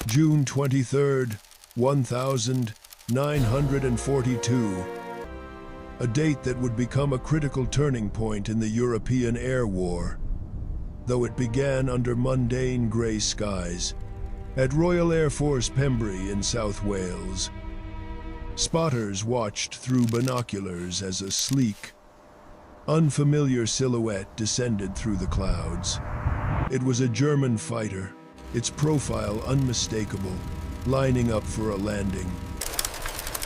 June 23rd, 1942. A date that would become a critical turning point in the European Air War. Though it began under mundane grey skies, at Royal Air Force Pembrey in South Wales, spotters watched through binoculars as a sleek, unfamiliar silhouette descended through the clouds. It was a German fighter, its profile unmistakable, lining up for a landing.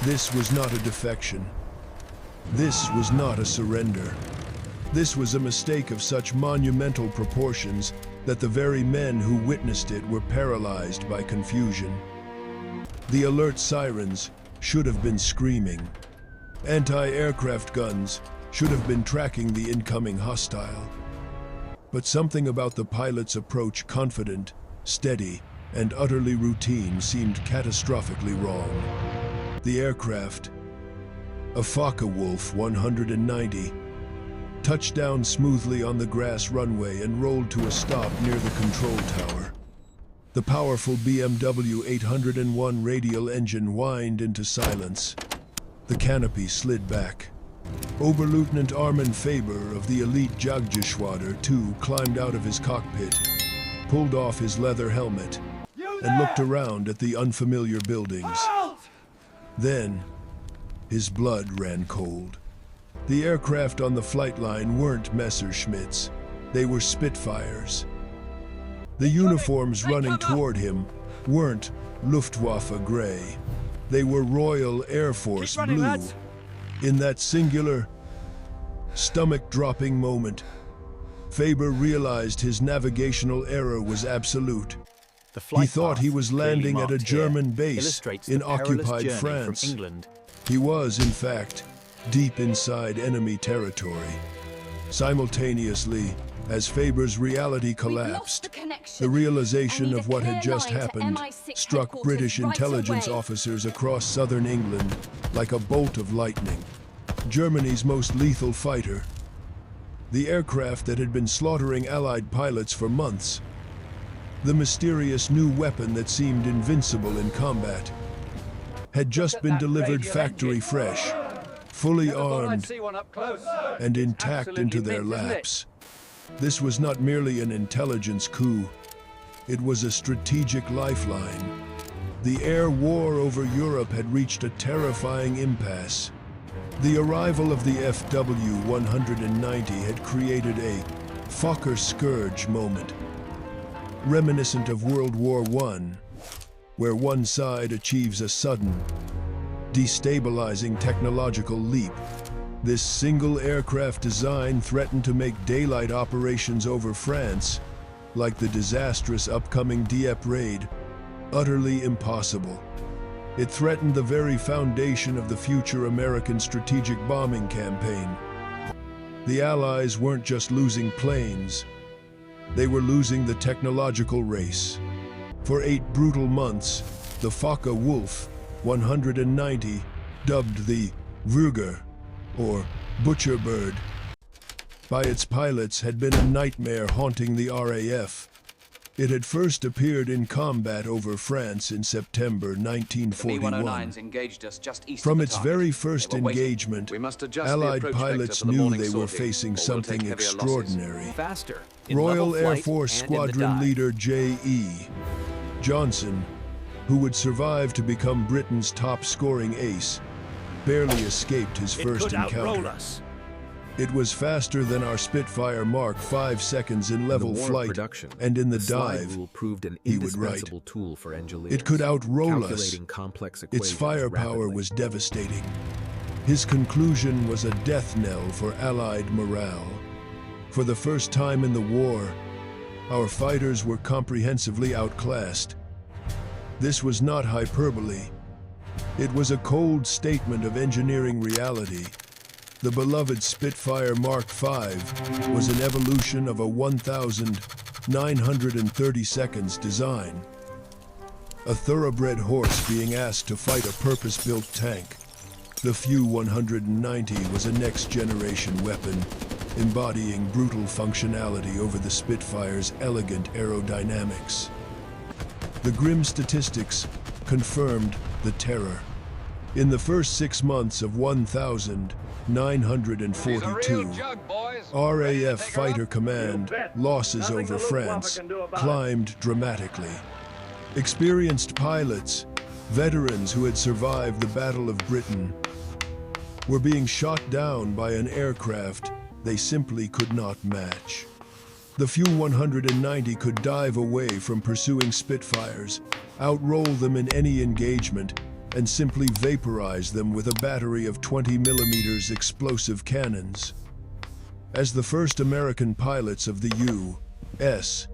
This was not a defection. This was not a surrender. This was a mistake of such monumental proportions that the very men who witnessed it were paralyzed by confusion. The alert sirens should have been screaming. Anti-aircraft guns should have been tracking the incoming hostile. But something about the pilot's approach, confident, steady, and utterly routine, seemed catastrophically wrong. The aircraft, a Focke-Wulf 190, touched down smoothly on the grass runway and rolled to a stop near the control tower. The powerful BMW 801 radial engine whined into silence. The canopy slid back. Oberleutnant Armin Faber of the elite Jagdgeschwader II climbed out of his cockpit, pulled off his leather helmet, and looked around at the unfamiliar buildings. Then, his blood ran cold. The aircraft on the flight line weren't Messerschmitts, they were Spitfires. The uniforms running toward him weren't Luftwaffe gray, they were Royal Air Force blue. In that singular, stomach-dropping moment, Faber realized his navigational error was absolute. He thought he was landing at a German base in occupied France. He was, in fact, deep inside enemy territory. Simultaneously, as Faber's reality collapsed, the realization of what had just happened struck British intelligence officers across southern England like a bolt of lightning. Germany's most lethal fighter, the aircraft that had been slaughtering Allied pilots for months, the mysterious new weapon that seemed invincible in combat, had just been delivered factory fresh, fully armed, and intact into their laps. This was not merely an intelligence coup, it was a strategic lifeline. The air war over Europe had reached a terrifying impasse. The arrival of the FW-190 had created a Fokker scourge moment, reminiscent of World War I, where one side achieves a sudden, destabilizing technological leap. This single aircraft design threatened to make daylight operations over France, like the disastrous upcoming Dieppe raid, utterly impossible. It threatened the very foundation of the future American strategic bombing campaign. The Allies weren't just losing planes, they were losing the technological race. For 8 brutal months, the Focke-Wulf 190, dubbed the Würger, or Butcher Bird, by its pilots, had been a nightmare haunting the RAF. It had first appeared in combat over France in September 1941. From its very first engagement, Allied pilots knew they were facing something extraordinary. Royal Air Force Squadron Leader J.E. Johnson, who would survive to become Britain's top-scoring ace, barely escaped his first encounter. It was faster than our Spitfire Mark 5 seconds in level flight, and in the dive, he would write, it could outroll us. Its firepower was devastating. His conclusion was a death knell for Allied morale. For the first time in the war, our fighters were comprehensively outclassed. This was not hyperbole. It was a cold statement of engineering reality. The beloved Spitfire Mark V was an evolution of a 1,930 seconds design. A thoroughbred horse being asked to fight a purpose-built tank. The Fu-190 was a next-generation weapon, embodying brutal functionality over the Spitfire's elegant aerodynamics. The grim statistics confirmed the terror. In the first 6 months of 1942, RAF Fighter Command losses over France climbed dramatically. Experienced pilots, veterans who had survived the Battle of Britain, were being shot down by an aircraft they simply could not match. The few 190 could dive away from pursuing Spitfires, outroll them in any engagement, and simply vaporize them with a battery of 20mm explosive cannons. As the first American pilots of the U.S.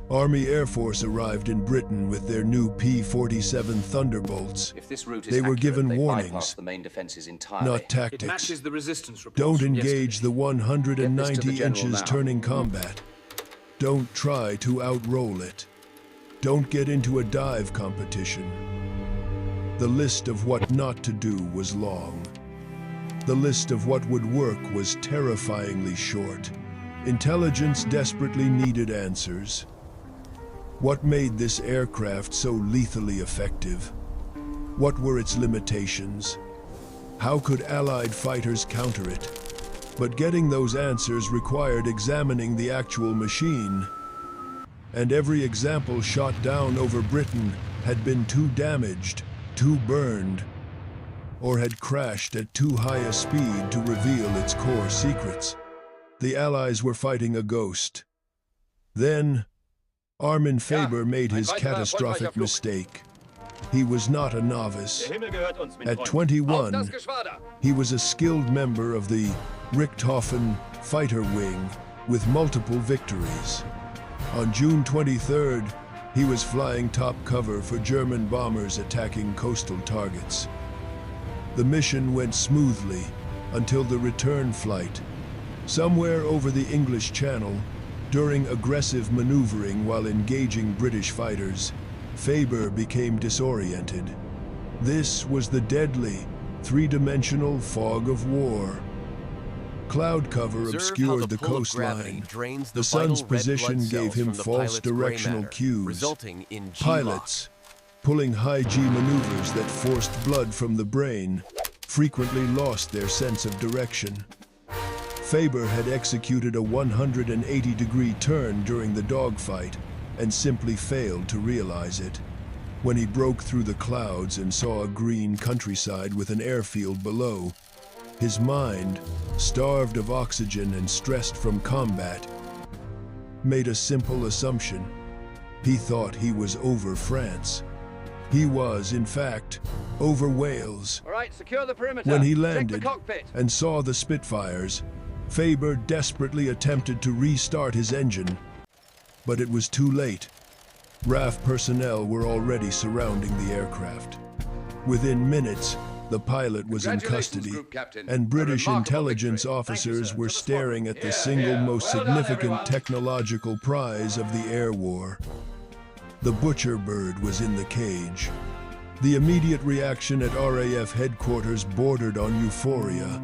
Army Air Force arrived in Britain with their new P-47 Thunderbolts, they were given warnings, not tactics. Don't engage the 190 inches turning combat. Don't try to outroll it. Don't get into a dive competition. The list of what not to do was long. The list of what would work was terrifyingly short. Intelligence desperately needed answers. What made this aircraft so lethally effective? What were its limitations? How could Allied fighters counter it? But getting those answers required examining the actual machine. And every example shot down over Britain had been too damaged, too burned, or had crashed at too high a speed to reveal its core secrets. The Allies were fighting a ghost. Then, Armin Faber made his catastrophic mistake. He was not a novice. At 21, he was a skilled member of the Richthofen fighter wing with multiple victories. On June 23rd, he was flying top cover for German bombers attacking coastal targets. The mission went smoothly until the return flight. Somewhere over the English Channel, during aggressive maneuvering while engaging British fighters, Faber became disoriented. This was the deadly, three-dimensional fog of war. Cloud cover obscured the coastline. The sun's position gave him false directional cues. Pilots, pulling high-G maneuvers that forced blood from the brain, frequently lost their sense of direction. Faber had executed a 180-degree turn during the dogfight and simply failed to realize it. When he broke through the clouds and saw a green countryside with an airfield below, his mind, starved of oxygen and stressed from combat, made a simple assumption. He thought he was over France. He was, in fact, over Wales. All right, secure the perimeter. When he landed and saw the Spitfires, Faber desperately attempted to restart his engine, but it was too late. RAF personnel were already surrounding the aircraft. Within minutes, the pilot was in custody, and British intelligence officers were staring at the single most significant technological prize of the air war. The butcher bird was in the cage. The immediate reaction at RAF headquarters bordered on euphoria.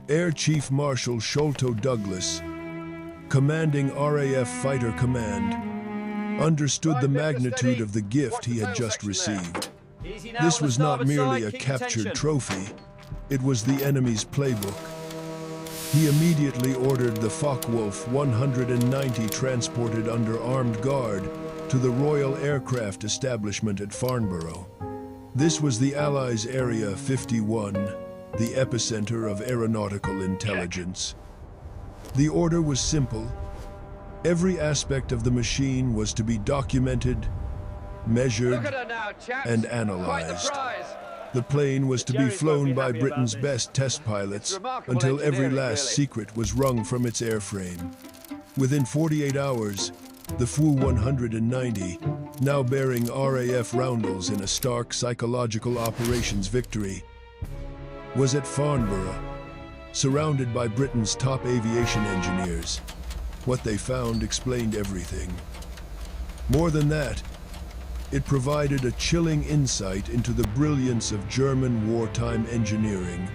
Air Chief Marshal Sholto Douglas, commanding RAF Fighter Command, understood the magnitude of the gift he had just received. This was not merely a captured trophy, it was the enemy's playbook. He immediately ordered the Focke-Wulf 190 transported under armed guard to the Royal Aircraft Establishment at Farnborough. This was the Allies' Area 51, the epicenter of aeronautical intelligence. The order was simple. Every aspect of the machine was to be documented, measured, and analyzed. The plane was to be flown by Britain's best test pilots until every last secret was wrung from its airframe. Within 48 hours, the Fu 190, now bearing RAF roundels in a stark psychological operations victory, was at Farnborough, surrounded by Britain's top aviation engineers. What they found explained everything. More than that, it provided a chilling insight into the brilliance of German wartime engineering,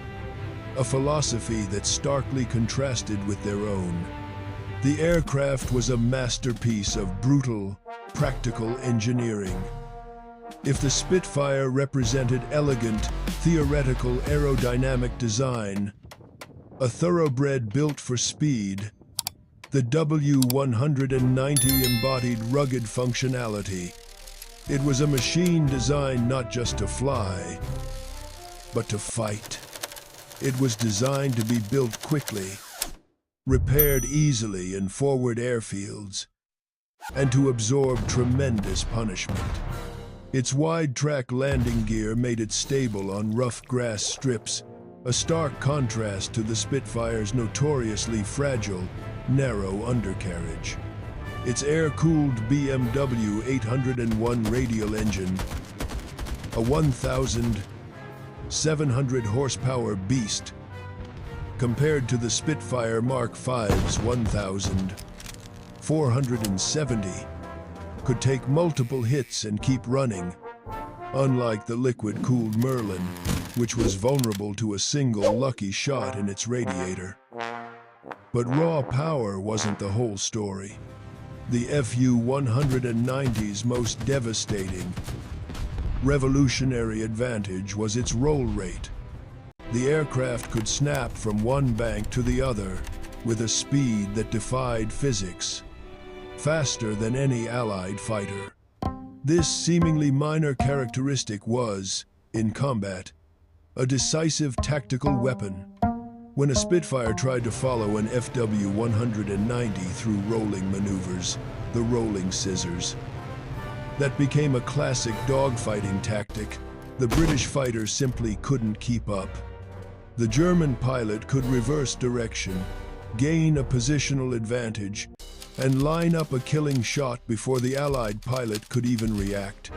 a philosophy that starkly contrasted with their own. The aircraft was a masterpiece of brutal, practical engineering. If the Spitfire represented elegant, theoretical aerodynamic design, a thoroughbred built for speed, the W190 embodied rugged functionality. It was a machine designed not just to fly, but to fight. It was designed to be built quickly, repaired easily in forward airfields, and to absorb tremendous punishment. Its wide-track landing gear made it stable on rough grass strips, a stark contrast to the Spitfire's notoriously fragile, narrow undercarriage. Its air-cooled BMW 801 radial engine, a 1,700 horsepower beast, compared to the Spitfire Mark V's 1,470, could take multiple hits and keep running, unlike the liquid-cooled Merlin, which was vulnerable to a single lucky shot in its radiator. But raw power wasn't the whole story. The Fu-190's most devastating, revolutionary advantage was its roll rate. The aircraft could snap from one bank to the other with a speed that defied physics, faster than any Allied fighter. This seemingly minor characteristic was, in combat, a decisive tactical weapon. When a Spitfire tried to follow an FW-190 through rolling maneuvers, the rolling scissors, that became a classic dogfighting tactic. The British fighter simply couldn't keep up. The German pilot could reverse direction, gain a positional advantage, and line up a killing shot before the Allied pilot could even react.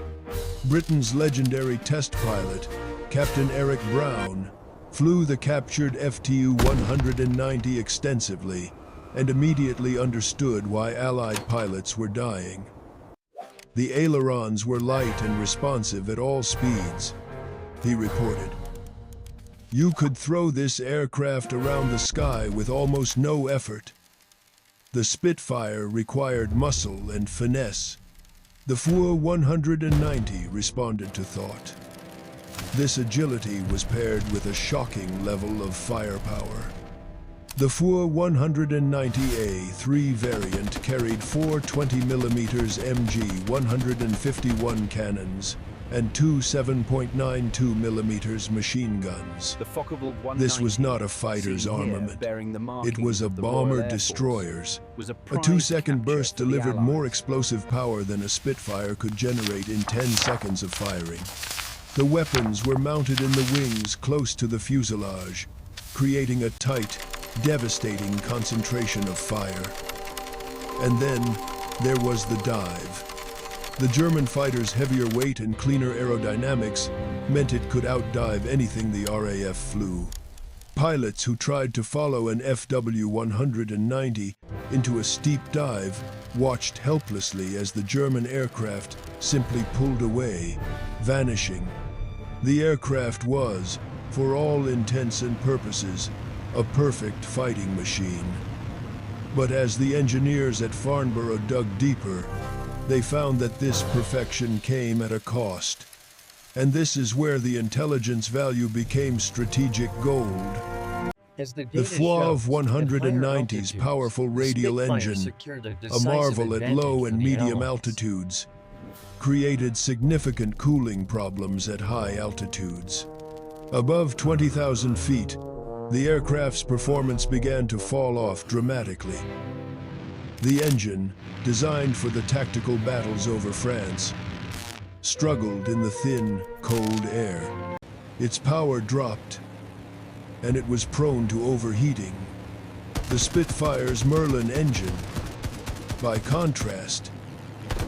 Britain's legendary test pilot, Captain Eric Brown, flew the captured FTU-190 extensively and immediately understood why Allied pilots were dying. The ailerons were light and responsive at all speeds, he reported. You could throw this aircraft around the sky with almost no effort. The Spitfire required muscle and finesse. The Fu-190 responded to thought. This agility was paired with a shocking level of firepower. The Fu-190A3 variant carried four 20mm MG-151 cannons and two 7.92mm machine guns. The Focke-Wulf This was not a fighter's armament. It was a bomber-destroyer's. A 2-second burst delivered more explosive power than a Spitfire could generate in 10 seconds of firing. The weapons were mounted in the wings close to the fuselage, creating a tight, devastating concentration of fire. And then there was the dive. The German fighter's heavier weight and cleaner aerodynamics meant it could outdive anything the RAF flew. Pilots who tried to follow an FW-190 into a steep dive watched helplessly as the German aircraft simply pulled away, vanishing. The aircraft was, for all intents and purposes, a perfect fighting machine. But as the engineers at Farnborough dug deeper, they found that this perfection came at a cost. And this is where the intelligence value became strategic gold. The Fu-190's powerful radial engine, a marvel at low and medium altitudes, created significant cooling problems at high altitudes. Above 20,000 feet, the aircraft's performance began to fall off dramatically. The engine, designed for the tactical battles over France, struggled in the thin, cold air. Its power dropped, and it was prone to overheating. The Spitfire's Merlin engine, by contrast,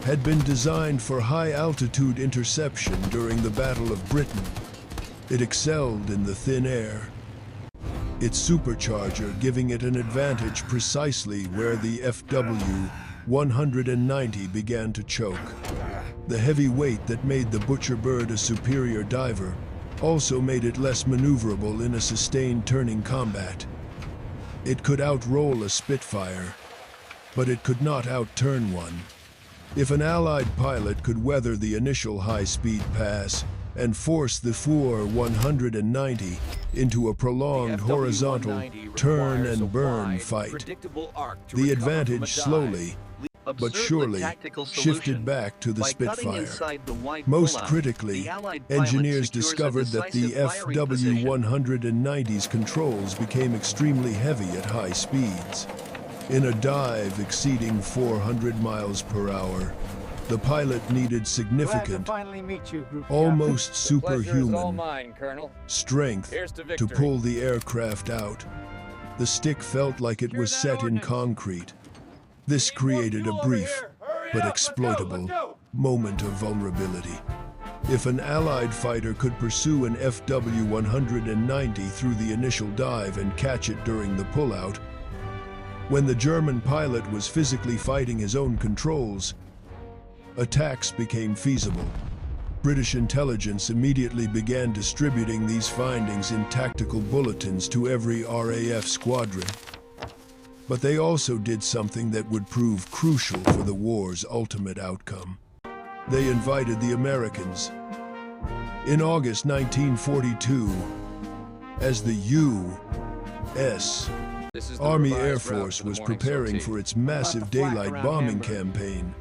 had been designed for high-altitude interception during the Battle of Britain. It excelled in the thin air, its supercharger giving it an advantage precisely where the FW-190 began to choke. The heavy weight that made the Butcher Bird a superior diver also made it less maneuverable in a sustained turning combat. It could outroll a Spitfire, but it could not outturn one. If an Allied pilot could weather the initial high-speed pass and force the Focke-Wulf into a prolonged horizontal turn-and-burn fight, the advantage slowly but surely shifted back to the Spitfire. Most critically, engineers discovered that the FW-190's controls became extremely heavy at high speeds. In a dive exceeding 400 miles per hour, the pilot needed significant, almost superhuman strength to pull the aircraft out. The stick felt like it was set in concrete. This created a brief but exploitable moment of vulnerability. If an Allied fighter could pursue an FW-190 through the initial dive and catch it during the pullout, when the German pilot was physically fighting his own controls, attacks became feasible. British intelligence immediately began distributing these findings in tactical bulletins to every RAF squadron. But they also did something that would prove crucial for the war's ultimate outcome. They invited the Americans. In August 1942, as the U.S. Army Air Force was preparing for its massive daylight bombing campaign,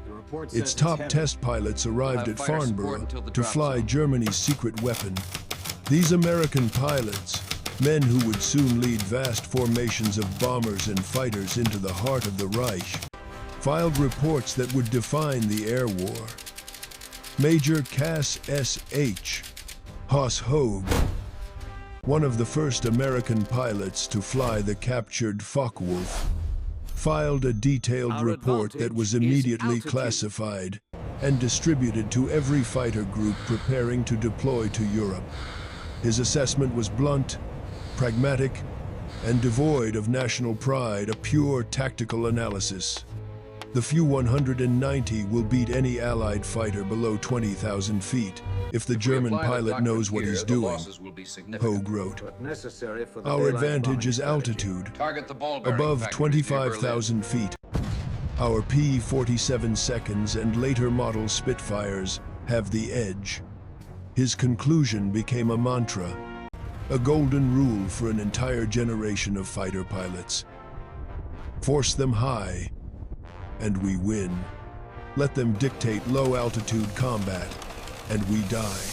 its top test pilots arrived at Farnborough to fly Germany's secret weapon. These American pilots, men who would soon lead vast formations of bombers and fighters into the heart of the Reich, filed reports that would define the air war. Major Cass S.H. Haas Hogue, one of the first American pilots to fly the captured Focke-Wulf, filed a detailed report that was immediately classified and distributed to every fighter group preparing to deploy to Europe. His assessment was blunt, pragmatic, and devoid of national pride, a pure tactical analysis. The Fu-190 will beat any Allied fighter below 20,000 feet if the German pilot knows what he's doing, Hogue wrote. Our advantage is altitude, above 25,000 feet. Our P-47 seconds and later model Spitfires have the edge. His conclusion became a mantra, a golden rule for an entire generation of fighter pilots. Force them high, and we win. Let them dictate low-altitude combat, and we die.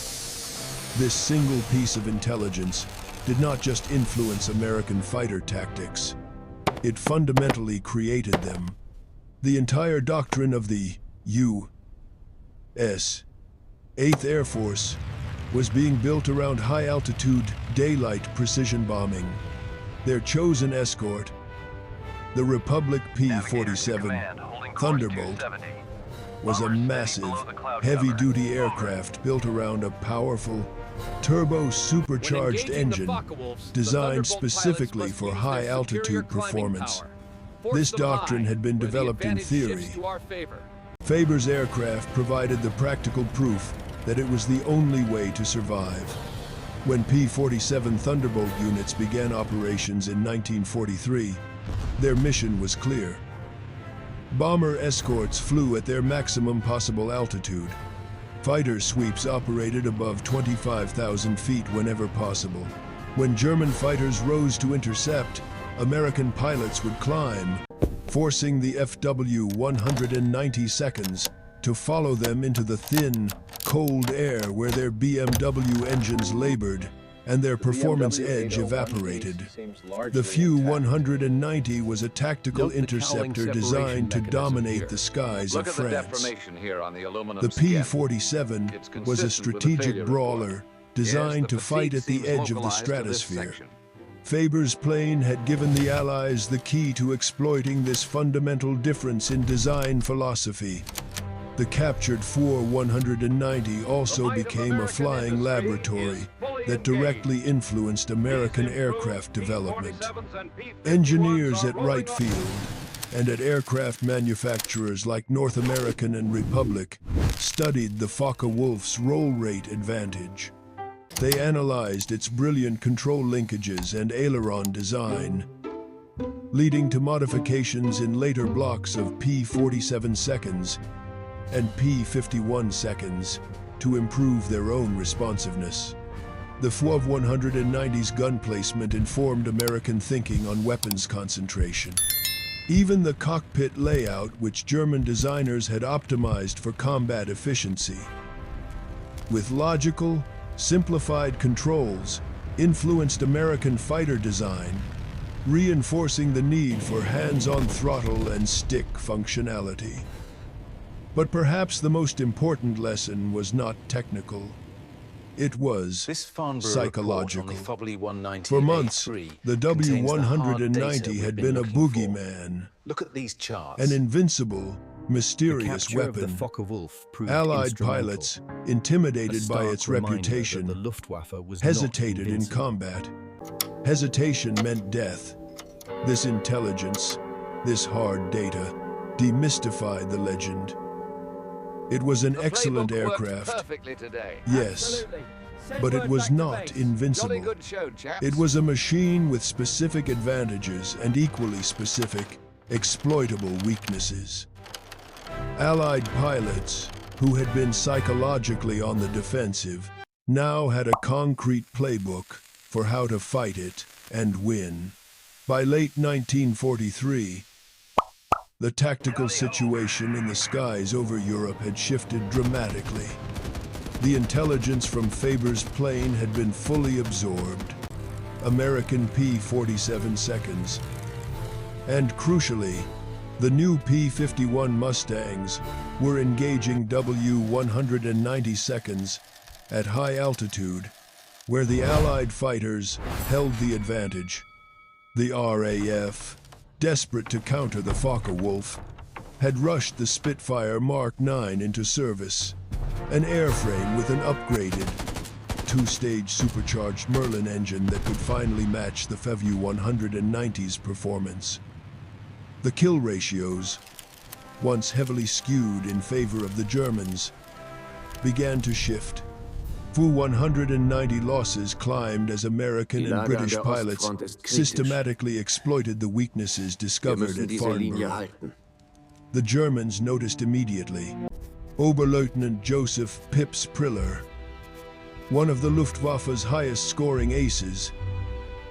This single piece of intelligence did not just influence American fighter tactics. It fundamentally created them. The entire doctrine of the U.S. 8th Air Force was being built around high-altitude, daylight precision bombing. Their chosen escort, the Republic P-47 Thunderbolt, was a massive, heavy-duty aircraft built around a powerful, turbo-supercharged engine designed specifically for high-altitude performance. This doctrine had been developed in theory. Faber's aircraft provided the practical proof that it was the only way to survive. When P-47 Thunderbolt units began operations in 1943, their mission was clear. Bomber escorts flew at their maximum possible altitude. Fighter sweeps operated above 25,000 feet whenever possible. When German fighters rose to intercept, American pilots would climb, forcing the FW-190 seconds to follow them into the thin, cold air where their BMW engines labored and their performance edge evaporated. The Fu-190 was a tactical interceptor designed to dominate the skies of France. The P-47 was a strategic brawler designed to fight at the edge of the stratosphere. Faber's plane had given the Allies the key to exploiting this fundamental difference in design philosophy. The captured Fu-190 also became a flying laboratory that directly influenced American aircraft development. Engineers at Wright Field and at aircraft manufacturers like North American and Republic studied the Focke-Wulf's roll rate advantage. They analyzed its brilliant control linkages and aileron design, leading to modifications in later blocks of P-47 seconds and P-51 seconds to improve their own responsiveness. The Focke-Wulf gun placement informed American thinking on weapons concentration. Even the cockpit layout, which German designers had optimized for combat efficiency, with logical, simplified controls, influenced American fighter design, reinforcing the need for hands-on throttle and stick functionality. But perhaps the most important lesson was not technical. It was psychological. For months, the W190 had been a boogeyman, an invincible, mysterious weapon. Allied pilots, intimidated by its reputation, hesitated in combat. Hesitation meant death. This intelligence, this hard data, demystified the legend. It was an excellent aircraft, yes, but it was not invincible. It was a machine with specific advantages and equally specific, exploitable weaknesses. Allied pilots, who had been psychologically on the defensive, now had a concrete playbook for how to fight it and win. By late 1943, the tactical situation in the skies over Europe had shifted dramatically. The intelligence from Faber's plane had been fully absorbed. American P-47 seconds. And crucially, the new P-51 Mustangs were engaging W-190 seconds at high altitude, where the Allied fighters held the advantage. The RAF, desperate to counter the Focke-Wulf, had rushed the Spitfire Mark IX into service, an airframe with an upgraded, two-stage supercharged Merlin engine that could finally match the Focke-190's performance. The kill ratios, once heavily skewed in favor of the Germans, began to shift. Fu-190 losses climbed as American and British pilots systematically exploited the weaknesses discovered at Farnborough. The Germans noticed immediately. Oberleutnant Joseph "Pips" Priller, one of the Luftwaffe's highest-scoring aces,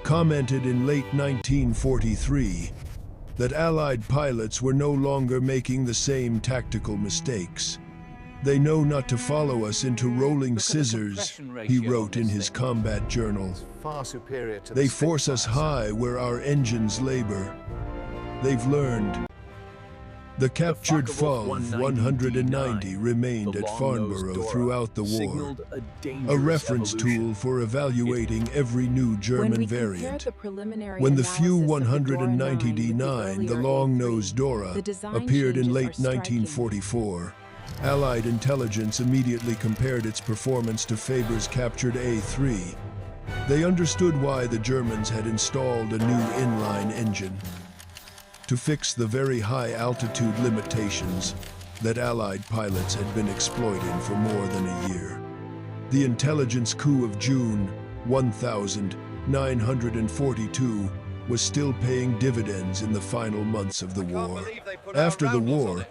commented in late 1943 that Allied pilots were no longer making the same tactical mistakes. "They know not to follow us into rolling scissors," he wrote in his combat journal. "They force us high where our engines labor. They've learned." The captured Focke-190 remained at Farnborough throughout the war, a reference tool for evaluating every new German variant. When the Fu-190D9, the long-nosed Dora, appeared in late 1944, Allied intelligence immediately compared its performance to Faber's captured A3. They understood why the Germans had installed a new inline engine to fix the very high-altitude limitations that Allied pilots had been exploiting for more than a year. The intelligence coup of June 1942 was still paying dividends in the final months of the war. After the war,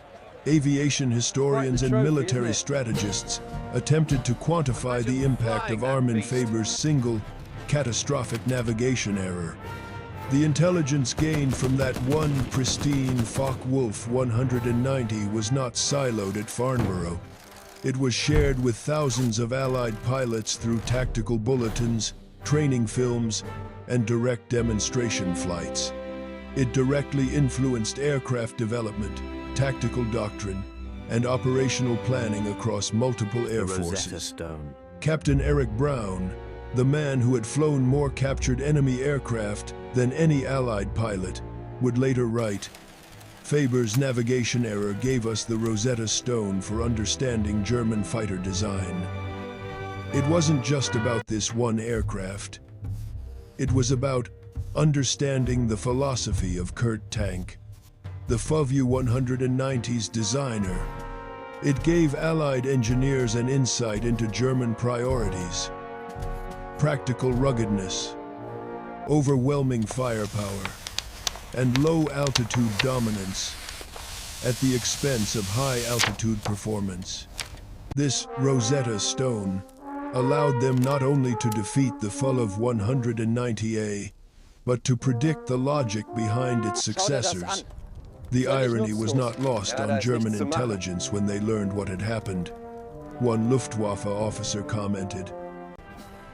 aviation historians and military strategists attempted to quantify the impact of Armin Faber's single, catastrophic navigation error. The intelligence gained from that one pristine Focke-Wulf 190 was not siloed at Farnborough. It was shared with thousands of Allied pilots through tactical bulletins, training films, and direct demonstration flights. It directly influenced aircraft development, tactical doctrine, and operational planning across multiple air forces. Captain Eric Brown, the man who had flown more captured enemy aircraft than any Allied pilot, would later write, "Faber's navigation error gave us the Rosetta Stone for understanding German fighter design." It wasn't just about this one aircraft. It was about understanding the philosophy of Kurt Tank, the Focke-190's designer. It gave Allied engineers an insight into German priorities: practical ruggedness, overwhelming firepower, and low-altitude dominance. at the expense of high-altitude performance. This Rosetta Stone allowed them not only to defeat the Focke-Wulf 190A, but to predict the logic behind its successors. The irony was not lost on German intelligence when they learned what had happened. One Luftwaffe officer commented,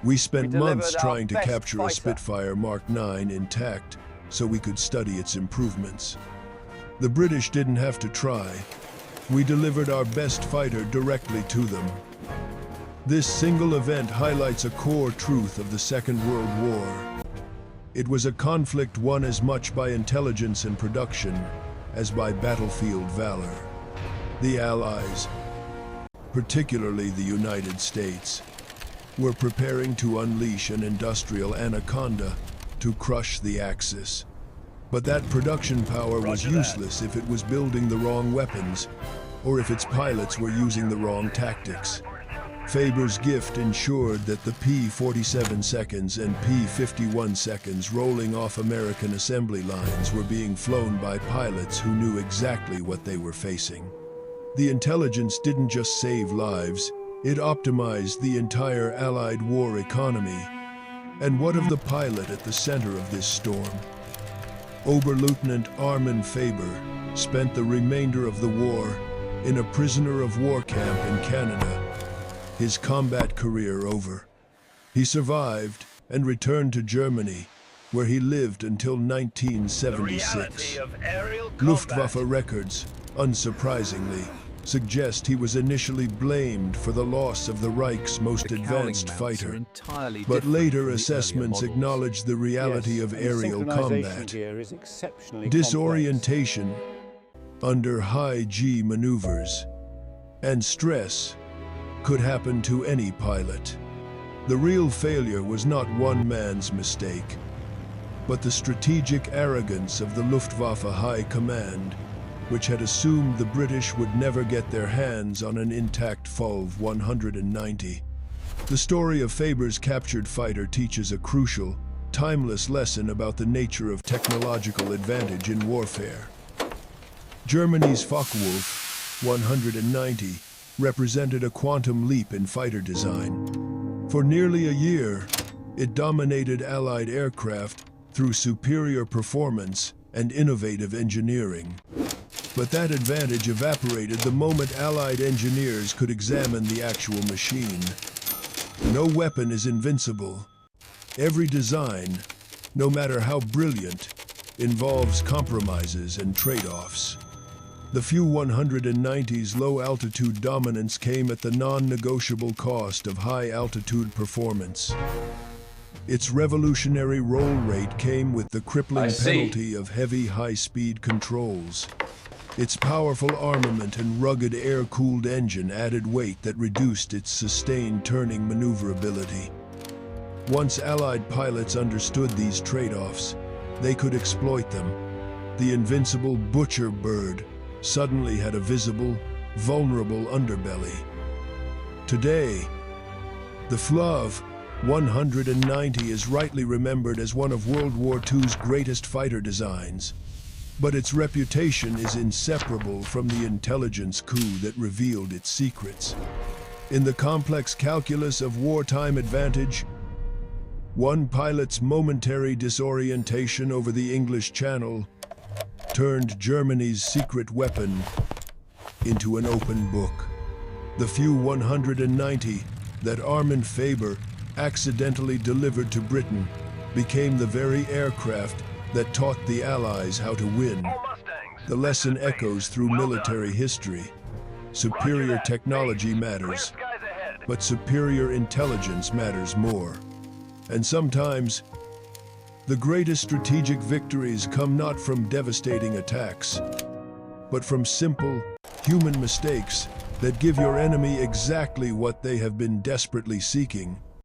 "We spent months trying to capture a Spitfire Mark IX intact so we could study its improvements. The British didn't have to try. We delivered our best fighter directly to them." This single event highlights a core truth of the Second World War. It was a conflict won as much by intelligence and production as by battlefield valor. The Allies, particularly the United States, were preparing to unleash an industrial anaconda to crush the Axis. But that production power was useless if it was building the wrong weapons, or if its pilots were using the wrong tactics. Faber's gift ensured that the P-47 seconds and P-51 seconds rolling off American assembly lines were being flown by pilots who knew exactly what they were facing. The intelligence didn't just save lives, it optimized the entire Allied war economy. And what of the pilot at the center of this storm? Oberleutnant Armin Faber spent the remainder of the war in a prisoner of war camp in Canada, his combat career over. He survived and returned to Germany, where he lived until 1976. Luftwaffe records, unsurprisingly, suggest he was initially blamed for the loss of the Reich's most advanced fighter, but later assessments acknowledged the reality of aerial combat. Disorientation under high G maneuvers and stress could happen to any pilot. The real failure was not one man's mistake, but the strategic arrogance of the Luftwaffe High Command, which had assumed the British would never get their hands on an intact Focke-Wulf 190. The story of Faber's captured fighter teaches a crucial, timeless lesson about the nature of technological advantage in warfare. Germany's Focke-Wulf 190 represented a quantum leap in fighter design. For nearly a year, it dominated Allied aircraft through superior performance and innovative engineering. But that advantage evaporated the moment Allied engineers could examine the actual machine. No weapon is invincible. Every design, no matter how brilliant, involves compromises and trade-offs. The few 190's low-altitude dominance came at the non-negotiable cost of high-altitude performance. Its revolutionary roll rate came with the crippling penalty of heavy, high-speed controls. Its powerful armament and rugged air-cooled engine added weight that reduced its sustained turning maneuverability. Once Allied pilots understood these trade-offs, they could exploit them. The invincible butcher bird suddenly had a visible, vulnerable underbelly. Today, the Focke-Wulf 190 is rightly remembered as one of World War II's greatest fighter designs, but its reputation is inseparable from the intelligence coup that revealed its secrets. In the complex calculus of wartime advantage, one pilot's momentary disorientation over the English Channel turned Germany's secret weapon into an open book. The few 190 that Armin Faber accidentally delivered to Britain became the very aircraft that taught the Allies how to win. The lesson echoes through military history. Superior technology matters, but superior intelligence matters more. And sometimes, the greatest strategic victories come not from devastating attacks, but from simple, human mistakes that give your enemy exactly what they have been desperately seeking.